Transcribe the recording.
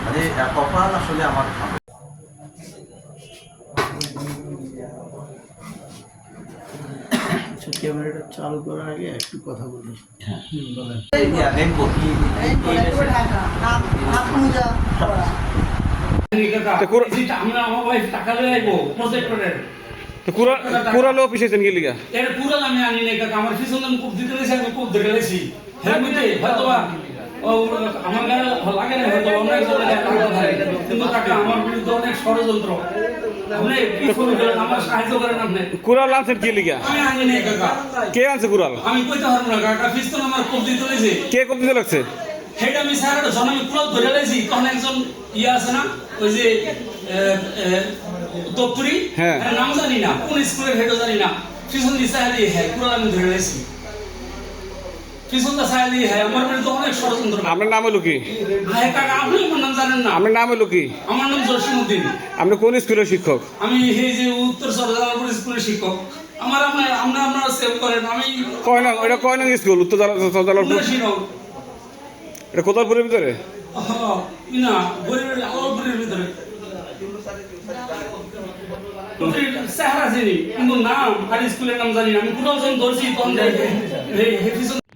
মানে কপাল আসলে আমার ক্যামেরাটা চালু করার আগে একটু কথা বলি। কুড়ালো পিছিয়েছেন কি লিগা এর পুরাল আমি আনি নাই কাকা আমার পিছনে খুব দিতে গেছি আমি খুব ধরে গেছি হেলমেটে হয়তো আমার গায়ে লাগে না হয়তো অনেক কিন্তু কাকা আমার বিরুদ্ধে অনেক ষড়যন্ত্র আপনি কি করবেন আমার সাহায্য করেন আপনি কুড়াল আনছেন কি লিগা আমি আনি নাই কাকা কে আনছে কুড়াল আমি কইতে পারবো না কাকা পিছনে আমার খুব দিতে গেছি কে কব দিতে লাগছে হেড আমি স্যার যখন আমি পুরো ধরে গেছি তখন একজন ইয়ে আছে না ওই যে তপুরি হ্যাঁ নাম জানি না কোন স্কুলের হেডও জানি না পিছন দিয়ে চাইলে হ্যাঁ পুরো আমি ধরে গেছি পিছনটা চাইলে হ্যাঁ আমার বিরুদ্ধে অনেক ষড়যন্ত্র আপনার নাম হলো কি হ্যাঁ কাকা আপনি আমার নাম জানেন না আপনার নাম হলো কি আমার নাম জসিমউদ্দিন আপনি কোন স্কুলের শিক্ষক আমি এই যে উত্তর সরদারপুর স্কুলের শিক্ষক আমার আপনারা সেভ করেন আমি কয় নং এটা কয় নং স্কুল উত্তর সরদারপুর এটা কোদালপুরের ভিতরে না গরিবের আলোপুরের ভিতরে চেহারা চিনি কিন্তু নাম আর স্কুলের নাম জানি না আমি কোথাও যখন ধরছি তখন